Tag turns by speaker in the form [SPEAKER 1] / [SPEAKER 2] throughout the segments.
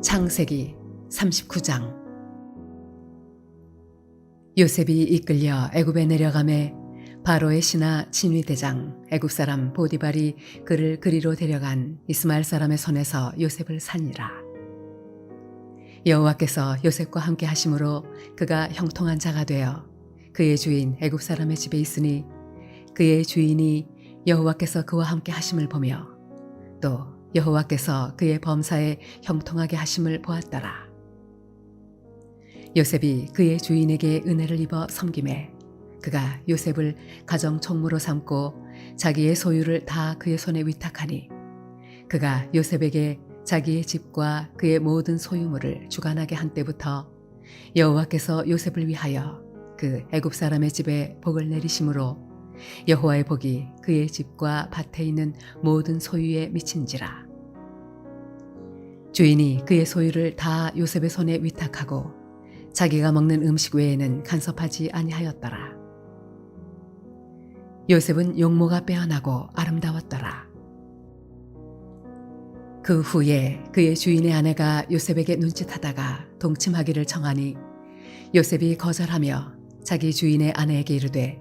[SPEAKER 1] 창세기 39장. 요셉이 이끌려 애굽에 내려가매 바로의 신하 친위대장 애굽 사람 보디발이 그를 그리로 데려간 이스마엘 사람의 손에서 요셉을 산니라. 여호와께서 요셉과 함께 하심으로 그가 형통한 자가 되어 그의 주인 애굽 사람의 집에 있으니 그의 주인이 여호와께서 그와 함께 하심을 보며 또 여호와께서 그의 범사에 형통하게 하심을 보았더라. 요셉이 그의 주인에게 은혜를 입어 섬김에 그가 요셉을 가정 총무로 삼고 자기의 소유를 다 그의 손에 위탁하니 그가 요셉에게 자기의 집과 그의 모든 소유물을 주관하게 한 때부터 여호와께서 요셉을 위하여 그 애굽 사람의 집에 복을 내리심으로 여호와의 복이 그의 집과 밭에 있는 모든 소유에 미친지라. 주인이 그의 소유를 다 요셉의 손에 위탁하고 자기가 먹는 음식 외에는 간섭하지 아니하였더라. 요셉은 용모가 빼어나고 아름다웠더라. 그 후에 그의 주인의 아내가 요셉에게 눈짓하다가 동침하기를 청하니 요셉이 거절하며 자기 주인의 아내에게 이르되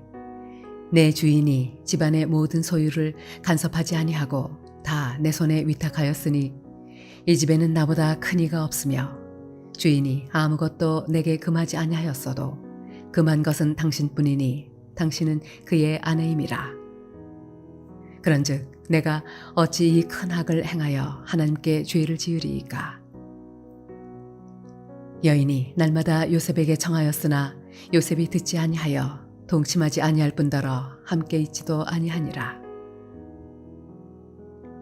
[SPEAKER 1] 내 주인이 집안의 모든 소유를 간섭하지 아니하고 다 내 손에 위탁하였으니 이 집에는 나보다 큰 이가 없으며 주인이 아무것도 내게 금하지 아니하였어도 금한 것은 당신뿐이니 당신은 그의 아내임이라. 그런즉 내가 어찌 이 큰 악을 행하여 하나님께 죄를 지으리이까. 여인이 날마다 요셉에게 청하였으나 요셉이 듣지 아니하여 동침하지 아니할 뿐더러 함께 있지도 아니하니라.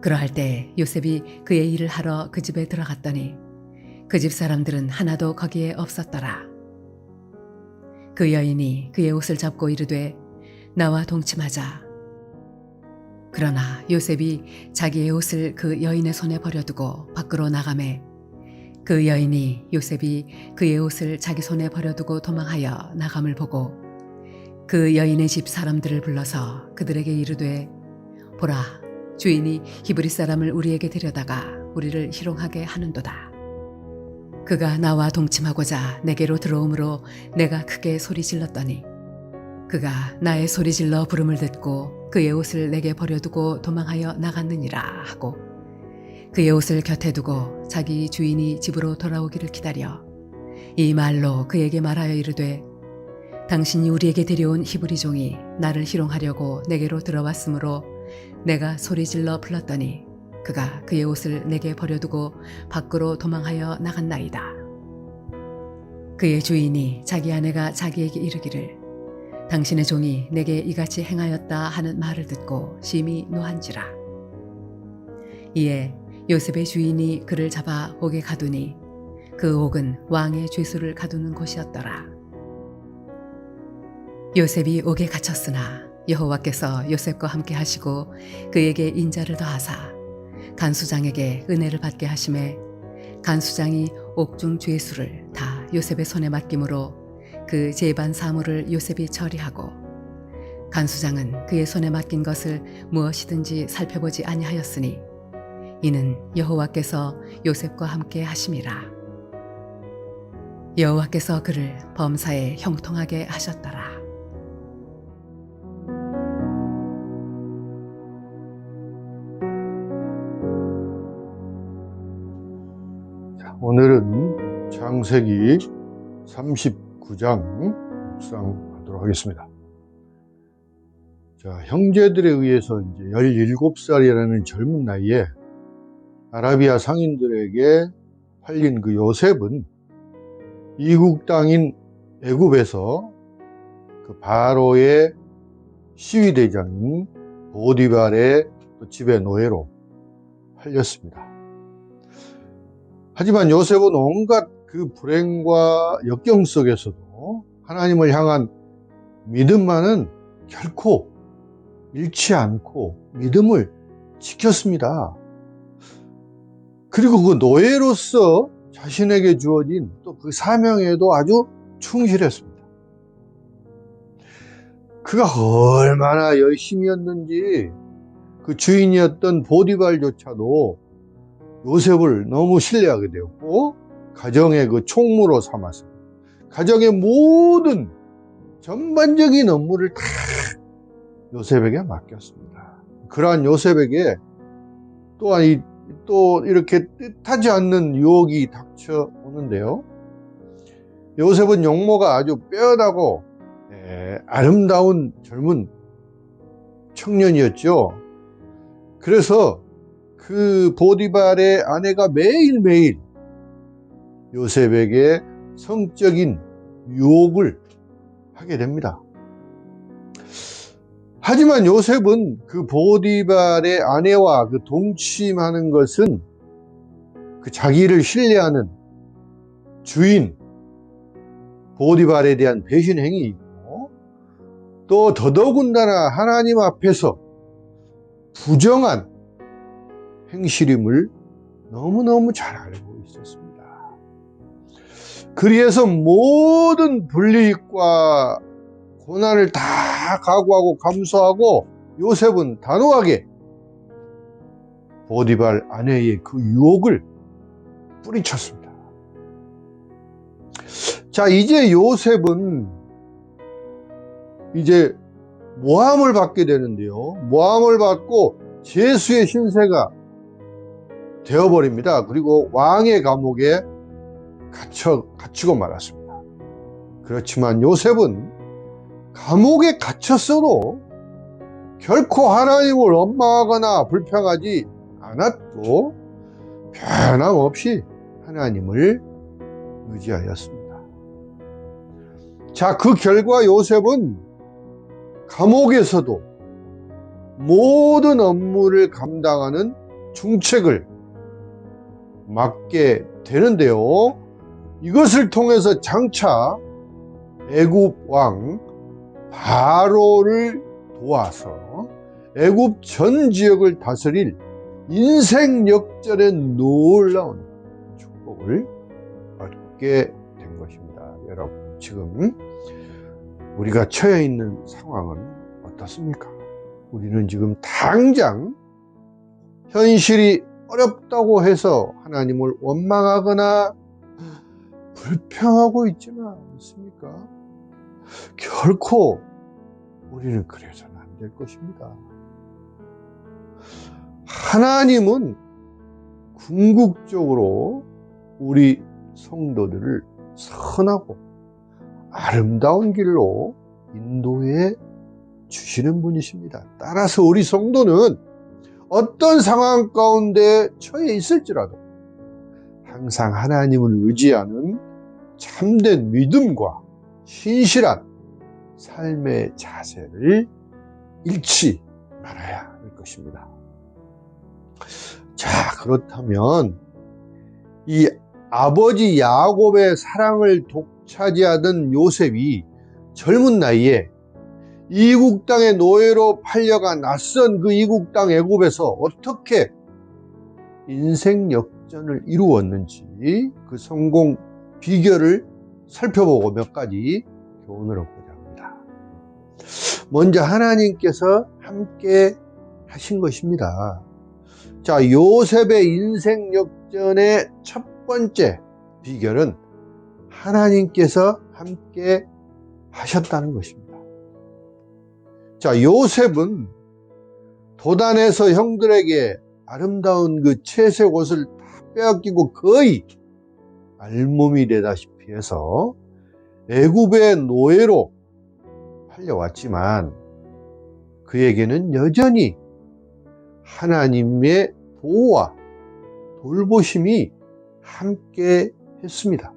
[SPEAKER 1] 그러할 때 요셉이 그의 일을 하러 그 집에 들어갔더니 그 집 사람들은 하나도 거기에 없었더라. 그 여인이 그의 옷을 잡고 이르되 나와 동침하자. 그러나 요셉이 자기의 옷을 그 여인의 손에 버려두고 밖으로 나가매 그 여인이 요셉이 그의 옷을 자기 손에 버려두고 도망하여 나감을 보고 그 여인의 집 사람들을 불러서 그들에게 이르되 보라, 주인이 히브리 사람을 우리에게 데려다가 우리를 희롱하게 하는도다. 그가 나와 동침하고자 내게로 들어오므로 내가 크게 소리 질렀더니 그가 나의 소리 질러 부름을 듣고 그의 옷을 내게 버려두고 도망하여 나갔느니라 하고 그의 옷을 곁에 두고 자기 주인이 집으로 돌아오기를 기다려 이 말로 그에게 말하여 이르되 당신이 우리에게 데려온 히브리 종이 나를 희롱하려고 내게로 들어왔으므로 내가 소리질러 불렀더니 그가 그의 옷을 내게 버려두고 밖으로 도망하여 나갔나이다. 그의 주인이 자기 아내가 자기에게 이르기를 당신의 종이 내게 이같이 행하였다 하는 말을 듣고 심히 노한지라. 이에 요셉의 주인이 그를 잡아 옥에 가두니 그 옥은 왕의 죄수를 가두는 곳이었더라. 요셉이 옥에 갇혔으나 여호와께서 요셉과 함께 하시고 그에게 인자를 더하사 간수장에게 은혜를 받게 하심에 간수장이 옥중 죄수를 다 요셉의 손에 맡김으로 그 제반 사물을 요셉이 처리하고 간수장은 그의 손에 맡긴 것을 무엇이든지 살펴보지 아니하였으니 이는 여호와께서 요셉과 함께 하심이라. 여호와께서 그를 범사에 형통하게 하셨더라.
[SPEAKER 2] 오늘은 창세기 39장 묵상하도록 하겠습니다. 형제들에 의해서 이제 17살이라는 젊은 나이에 아라비아 상인들에게 팔린 그 요셉은 이국 땅인 애굽에서 그 바로의 시위대장인 보디발의 집의 노예로 팔렸습니다. 하지만 요셉은 온갖 그 불행과 역경 속에서도 하나님을 향한 믿음만은 결코 잃지 않고 믿음을 지켰습니다. 그리고 그 노예로서 자신에게 주어진 또 그 사명에도 아주 충실했습니다. 그가 얼마나 열심히였는지 그 주인이었던 보디발조차도 요셉을 너무 신뢰하게 되었고 가정의 그 총무로 삼아서 가정의 모든 전반적인 업무를 다 요셉에게 맡겼습니다. 그러한 요셉에게 또한 또 이렇게 뜻하지 않는 유혹이 닥쳐오는데요. 요셉은 용모가 아주 빼어나고 아름다운 젊은 청년이었죠. 그래서 그 보디발의 아내가 매일매일 요셉에게 성적인 유혹을 하게 됩니다. 하지만 요셉은 그 보디발의 아내와 그 동침하는 것은 그 자기를 신뢰하는 주인 보디발에 대한 배신 행위이고 또 더더군다나 하나님 앞에서 부정한 행실임을 너무너무 잘 알고 있었습니다. 그래서 모든 불이익과 고난을 다 각오하고 감수하고 요셉은 단호하게 보디발 아내의 그 유혹을 뿌리쳤습니다. 자, 이제 요셉은 이제 모함을 받게 되는데요. 모함을 받고 죄수의 신세가 되어버립니다. 그리고 왕의 감옥에 갇히고 말았습니다. 그렇지만 요셉은 감옥에 갇혔어도 결코 하나님을 원망하거나 불평하지 않았고 변함없이 하나님을 의지하였습니다. 자, 그 결과 요셉은 감옥에서도 모든 업무를 감당하는 중책을 맡게 되는데요. 이것을 통해서 장차 애굽 왕 바로를 도와서 애굽 전 지역을 다스릴 인생 역전의 놀라운 축복을 얻게 된 것입니다. 여러분, 지금 우리가 처해 있는 상황은 어떻습니까? 우리는 지금 당장 현실이 어렵다고 해서 하나님을 원망하거나 불평하고 있지는 않습니까? 결코 우리는 그래서는 안 될 것입니다. 하나님은 궁극적으로 우리 성도들을 선하고 아름다운 길로 인도해 주시는 분이십니다. 따라서 우리 성도는 어떤 상황 가운데 처해 있을지라도 항상 하나님을 의지하는 참된 믿음과 신실한 삶의 자세를 잃지 말아야 할 것입니다. 자, 그렇다면 이 아버지 야곱의 사랑을 독차지하던 요셉이 젊은 나이에 이국 땅의 노예로 팔려가 낯선 그 이국 땅 애굽에서 어떻게 인생 역전을 이루었는지 그 성공 비결을 살펴보고 몇 가지 교훈을 얻고자 합니다. 먼저 하나님께서 함께 하신 것입니다. 자, 요셉의 인생 역전의 첫 번째 비결은 하나님께서 함께 하셨다는 것입니다. 자, 요셉은 도단에서 형들에게 아름다운 그 채색 옷을 다 빼앗기고 거의 알몸이 되다시피 해서 애굽의 노예로 팔려왔지만 그에게는 여전히 하나님의 보호와 돌보심이 함께 했습니다.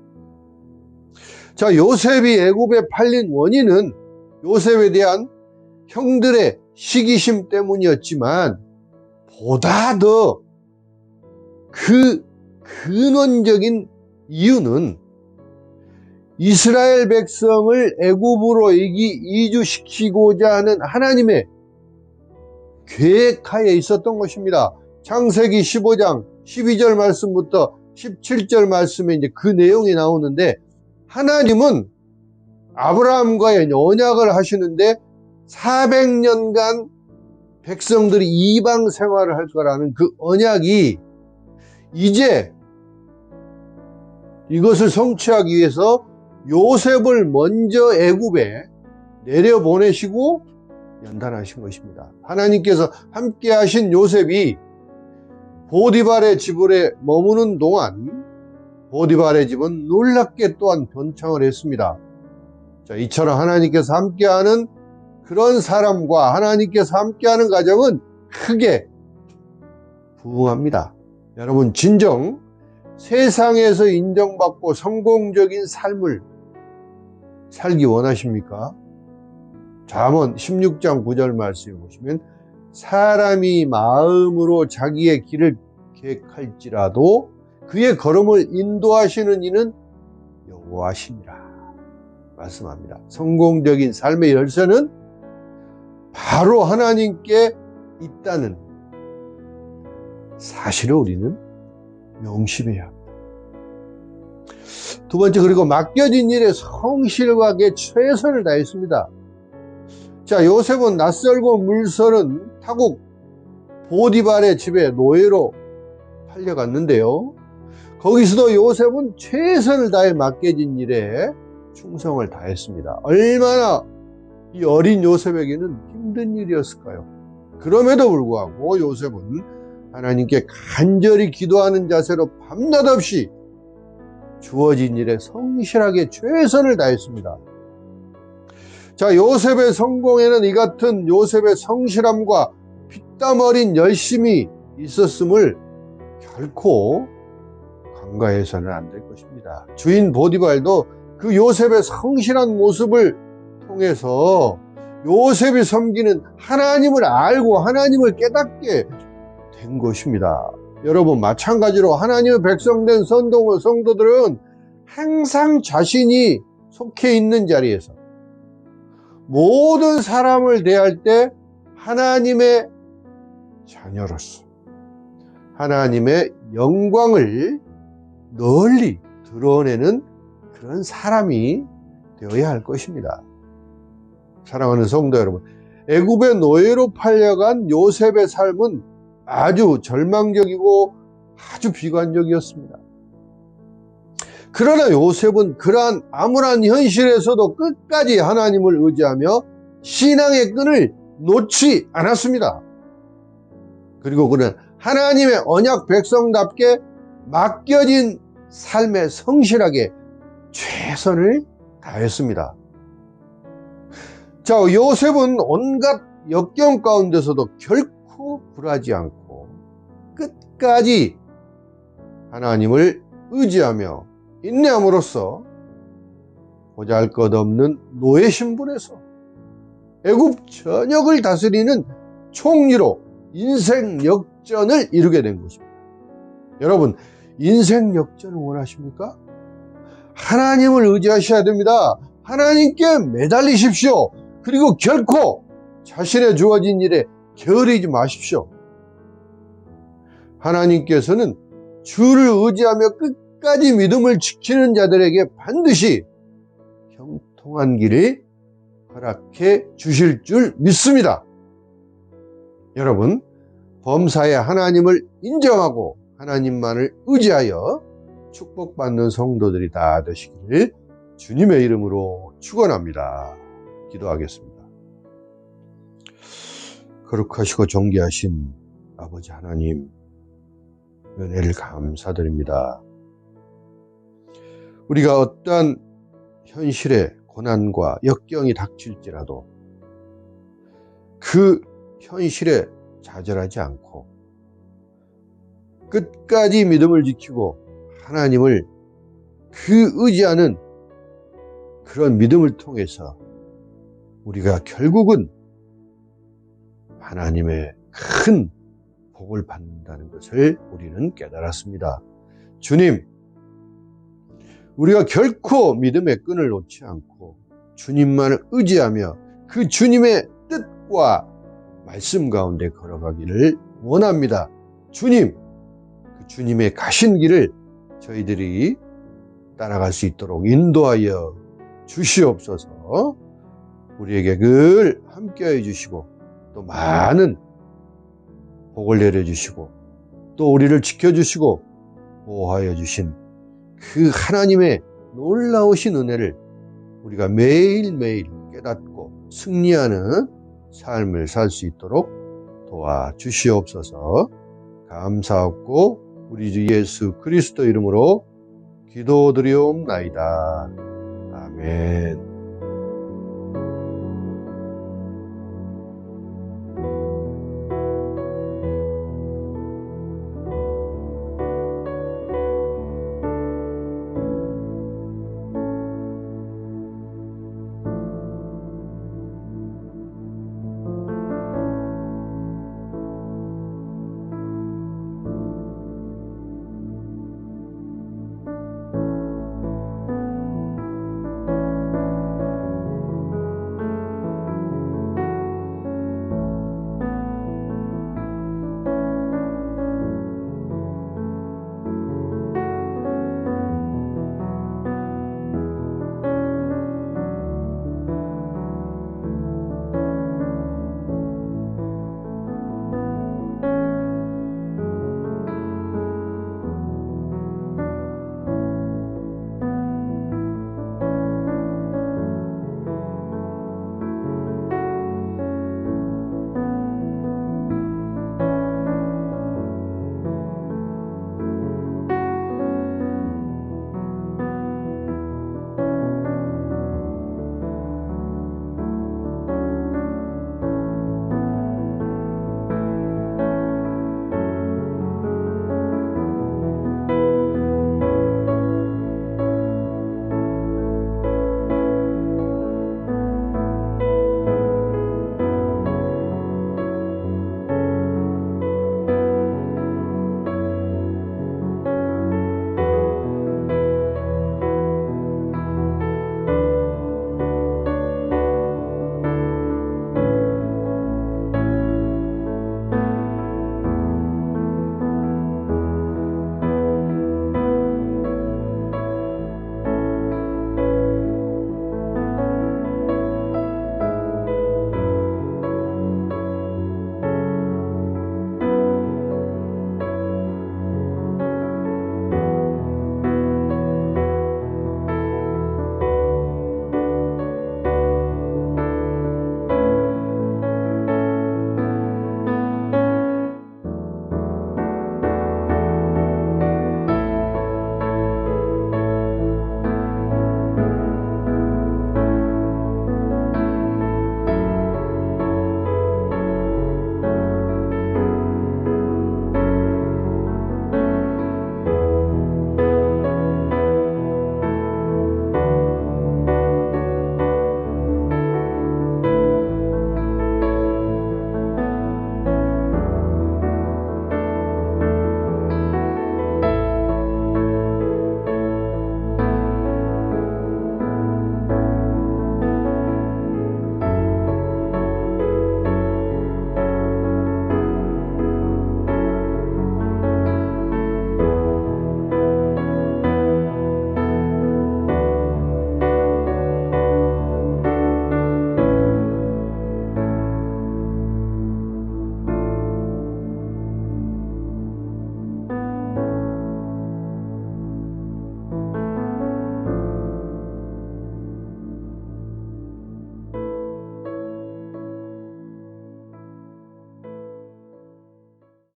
[SPEAKER 2] 자, 요셉이 애굽에 팔린 원인은 요셉에 대한 형들의 시기심 때문이었지만 보다 더 그 근원적인 이유는 이스라엘 백성을 애굽으로 이주시키고자 하는 하나님의 계획하에 있었던 것입니다. 창세기 15장 12절 말씀부터 17절 말씀에 이제 그 내용이 나오는데 하나님은 아브라함과의 언약을 하시는데 400년간 백성들이 이방 생활을 할 거라는 그 언약이 이제 이것을 성취하기 위해서 요셉을 먼저 애굽에 내려보내시고 연단하신 것입니다. 하나님께서 함께 하신 요셉이 보디발의 집에 머무는 동안 보디발의 집은 놀랍게 또한 번창을 했습니다. 자, 이처럼 하나님께서 함께하는 그런 사람과 하나님께서 함께하는 가정은 크게 부흥합니다. 여러분, 진정 세상에서 인정받고 성공적인 삶을 살기 원하십니까? 잠언 16장 9절 말씀에 보시면 사람이 마음으로 자기의 길을 계획할지라도 그의 걸음을 인도하시는 이는 여호와시니라 말씀합니다. 성공적인 삶의 열쇠는 바로 하나님께 있다는 사실을 우리는 명심해야 합니다. 두 번째, 그리고 맡겨진 일에 성실하게 최선을 다했습니다. 자, 요셉은 낯설고 물서는 타국 보디발의 집에 노예로 팔려갔는데요. 거기서도 요셉은 최선을 다해 맡겨진 일에 충성을 다했습니다. 얼마나 이 어린 요셉에게는 힘든 일이었을까요? 그럼에도 불구하고 요셉은 하나님께 간절히 기도하는 자세로 밤낮 없이 주어진 일에 성실하게 최선을 다했습니다. 자, 요셉의 성공에는 이 같은 요셉의 성실함과 피땀 어린 열심이 있었음을 결코 간과해서는 안 될 것입니다. 주인 보디발도 그 요셉의 성실한 모습을 통해서 요셉이 섬기는 하나님을 알고 하나님을 깨닫게 된 것입니다. 여러분, 마찬가지로 하나님의 백성된 성도들은 항상 자신이 속해 있는 자리에서 모든 사람을 대할 때 하나님의 자녀로서 하나님의 영광을 널리 드러내는 그런 사람이 되어야 할 것입니다. 사랑하는 성도 여러분, 애굽의 노예로 팔려간 요셉의 삶은 아주 절망적이고 아주 비관적이었습니다. 그러나 요셉은 그러한 암울한 현실에서도 끝까지 하나님을 의지하며 신앙의 끈을 놓지 않았습니다. 그리고 그는 하나님의 언약 백성답게 맡겨진 삶에 성실하게 최선을 다했습니다. 자, 요셉은 온갖 역경 가운데서도 결코 굴하지 않고 끝까지 하나님을 의지하며 인내함으로써 보잘것없는 노예 신분에서 애굽 전역을 다스리는 총리로 인생 역전을 이루게 된 것입니다. 여러분, 인생 역전을 원하십니까? 하나님을 의지하셔야 됩니다. 하나님께 매달리십시오. 그리고 결코 자신의 주어진 일에 게으르지 마십시오. 하나님께서는 주를 의지하며 끝까지 믿음을 지키는 자들에게 반드시 형통한 길을 허락해 주실 줄 믿습니다. 여러분, 범사에 하나님을 인정하고 하나님만을 의지하여 축복받는 성도들이 다 되시기를 주님의 이름으로 축원합니다. 기도하겠습니다. 거룩하시고 존귀하신 아버지 하나님, 은혜를 감사드립니다. 우리가 어떠한 현실의 고난과 역경이 닥칠지라도 그 현실에 좌절하지 않고 끝까지 믿음을 지키고 하나님을 그 의지하는 그런 믿음을 통해서 우리가 결국은 하나님의 큰 복을 받는다는 것을 우리는 깨달았습니다. 주님, 우리가 결코 믿음의 끈을 놓지 않고 주님만을 의지하며 그 주님의 뜻과 말씀 가운데 걸어가기를 원합니다. 주님, 그 주님의 가신 길을 저희들이 따라갈 수 있도록 인도하여 주시옵소서. 우리에게 늘 함께해 주시고 또 많은 복을 내려주시고 또 우리를 지켜주시고 보호하여 주신 그 하나님의 놀라우신 은혜를 우리가 매일매일 깨닫고 승리하는 삶을 살 수 있도록 도와주시옵소서. 감사하고 우리 주 예수 그리스도 이름으로 기도드리옵나이다. 아멘.